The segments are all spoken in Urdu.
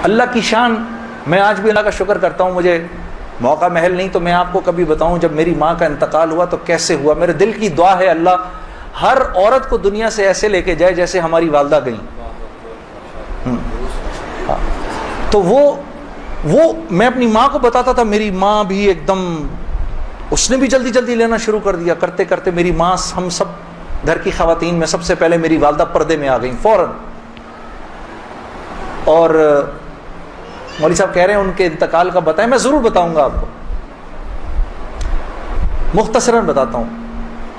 اللہ کی شان. میں آج بھی اللہ کا شکر کرتا ہوں, مجھے موقع محل نہیں تو میں آپ کو کبھی بتاؤں جب میری ماں کا انتقال ہوا تو کیسے ہوا. میرے دل کی دعا ہے اللہ ہر عورت کو دنیا سے ایسے لے کے جائے جیسے ہماری والدہ گئیں. تو وہ میں اپنی ماں کو بتاتا تھا, میری ماں بھی ایک دم, اس نے بھی جلدی جلدی لینا شروع کر دیا. کرتے کرتے میری ماں, ہم سب گھر کی خواتین میں سب سے پہلے میری والدہ پردے میں آ گئیں فوراً. اور مولوی صاحب کہہ رہے ہیں ان کے انتقال کا بتائیں, میں ضرور بتاؤں گا آپ کو, مختصراً بتاتا ہوں.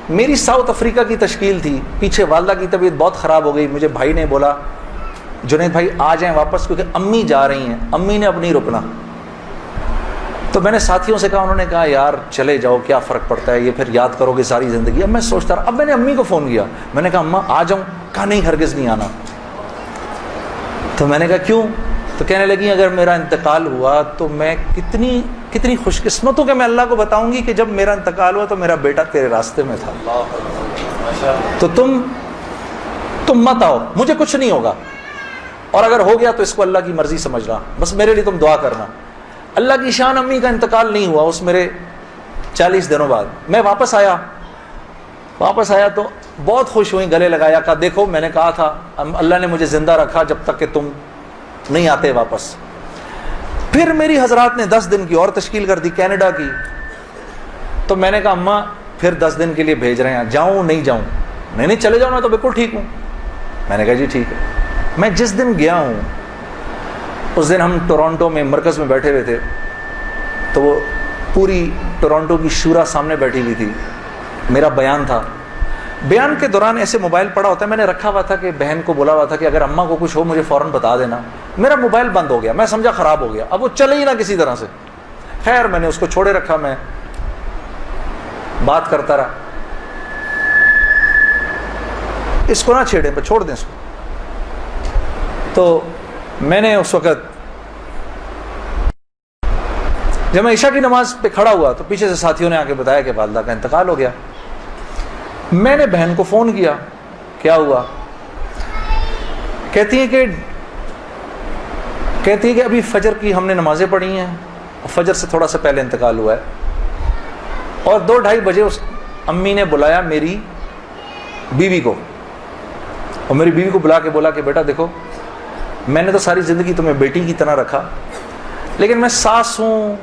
میری ساؤتھ افریقہ کی تشکیل تھی, پیچھے والدہ کی طبیعت بہت خراب ہو گئی. مجھے بھائی نے بولا جنید بھائی آ جائیں واپس کیونکہ امی جا رہی ہیں, امی نے اب نہیں رکنا. تو میں نے ساتھیوں سے کہا, انہوں نے کہا یار چلے جاؤ کیا فرق پڑتا ہے, یہ پھر یاد کرو گے ساری زندگی. اب میں سوچتا رہا, اب میں نے امی کو فون کیا, میں نے کہا اماں آ جاؤں, کہا نہیں ہرگز نہیں آنا. تو میں نے کہا کیوں؟ تو کہنے لگی اگر میرا انتقال ہوا تو میں کتنی خوش قسمت ہوں کہ میں اللہ کو بتاؤں گی کہ جب میرا انتقال ہوا تو میرا بیٹا تیرے راستے میں تھا, تو تم مت آؤ, مجھے کچھ نہیں ہوگا, اور اگر ہو گیا تو اس کو اللہ کی مرضی سمجھ رہا, بس میرے لیے تم دعا کرنا. اللہ کی شان, امی کا انتقال نہیں ہوا. اس میرے 40 دنوں بعد میں واپس آیا تو بہت خوش ہوئی, گلے لگایا, کہا دیکھو میں نے کہا تھا اللہ نے مجھے زندہ رکھا جب تک کہ تم نہیں آتے واپس. پھر میری حضرات نے 10 دن کی اور تشکیل کر دی کینیڈا کی. تو میں نے کہا اماں پھر 10 دن کے لیے بھیج رہے ہیں, جاؤں نہیں جاؤں؟ نہیں چلے جاؤ, میں تو بالکل ٹھیک ہوں. میں نے کہا جی ٹھیک ہے. میں جس دن گیا ہوں اس دن ہم ٹورانٹو میں مرکز میں بیٹھے ہوئے تھے, تو وہ پوری ٹورانٹو کی شورا سامنے بیٹھی ہوئی تھی, میرا بیان تھا. بیان کے دوران ایسے موبائل پڑا ہوتا ہے, میں نے رکھا ہوا تھا کہ بہن کو بولا ہوا تھا کہ اگر اماں کو کچھ ہو مجھے فوراً بتا دینا. میرا موبائل بند ہو گیا, میں سمجھا خراب ہو گیا, اب وہ چلے ہی نہ کسی طرح سے. خیر میں نے اس کو چھوڑے رکھا, میں بات کرتا رہا. اس کو نہ چھیڑیں, پہ چھوڑ دیں اس کو. تو میں نے اس وقت جب میں عشاء کی نماز پہ کھڑا ہوا تو پیچھے سے ساتھیوں نے آ کے بتایا کہ والدہ کا انتقال ہو گیا. میں نے بہن کو فون کیا, کیا ہوا؟ کہتی ہے کہ ابھی فجر کی ہم نے نمازیں پڑھی ہیں, فجر سے تھوڑا سا پہلے انتقال ہوا ہے. اور 2-2:30 بجے اس امی نے بلایا میری بیوی کو, اور میری بیوی کو بلا کے بولا کہ بیٹا دیکھو میں نے تو ساری زندگی تمہیں بیٹی کی طرح رکھا, لیکن میں ساس ہوں,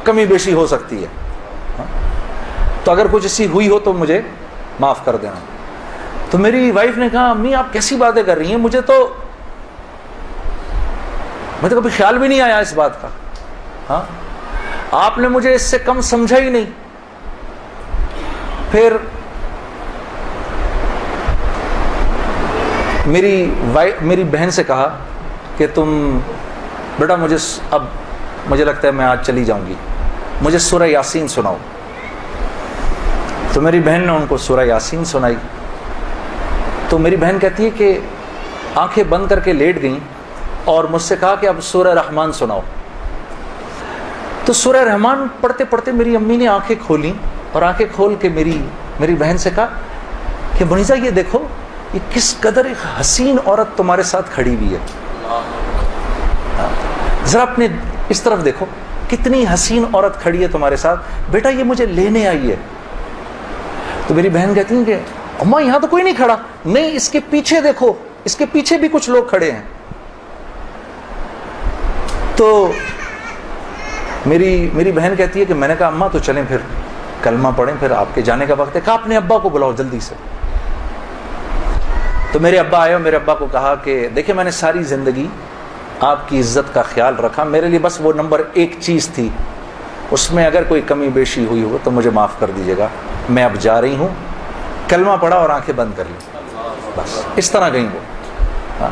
کمی بیشی ہو سکتی ہے, تو اگر کچھ ایسی ہوئی ہو تو مجھے معاف کر دینا. تو میری وائف نے کہا امی آپ کیسی باتیں کر رہی ہیں, مجھے تو کبھی خیال بھی نہیں آیا اس بات کا. ہاں آپ نے مجھے اس سے کم سمجھا ہی نہیں. پھر میری بہن سے کہا کہ تم بیٹا مجھے لگتا ہے میں آج چلی جاؤں گی, مجھے سورہ یاسین سناؤ. تو میری بہن نے ان کو سورہ یاسین سنائی. تو میری بہن کہتی ہے کہ آنکھیں بند کر کے لیٹ گئیں اور مجھ سے کہا کہ اب سورہ رحمان سناؤ. تو سورہ رحمان پڑھتے پڑھتے میری امی نے آنکھیں کھولیں, اور آنکھیں کھول کے میری بہن سے کہا کہ منیزہ یہ دیکھو یہ کس قدر ایک حسین عورت تمہارے ساتھ کھڑی ہوئی ہے, ذرا اپنے اس طرف دیکھو کتنی حسین عورت کھڑی ہے تمہارے ساتھ, بیٹا یہ مجھے لینے آئی ہے. تو میری بہن کہتی ہیں کہ اماں یہاں تو کوئی نہیں کھڑا. نہیں, اس کے پیچھے دیکھو, اس کے پیچھے بھی کچھ لوگ کھڑے ہیں. تو میری بہن کہتی ہے کہ میں نے کہا اماں تو چلیں پھر کلمہ پڑھیں, پھر آپ کے جانے کا وقت ہے. کہا اپنے ابا کو بلاؤ جلدی سے. تو میرے ابا آئے اور میرے ابا کو کہا کہ دیکھیں میں نے ساری زندگی آپ کی عزت کا خیال رکھا, میرے لیے بس وہ نمبر 1 چیز تھی, اس میں اگر کوئی کمی بیشی ہوئی ہو تو مجھے معاف کر دیجیے گا. میں اب جا رہی ہوں. کلمہ پڑھا اور آنکھیں بند کر لی, بس اس طرح گئیں وہ. ہاں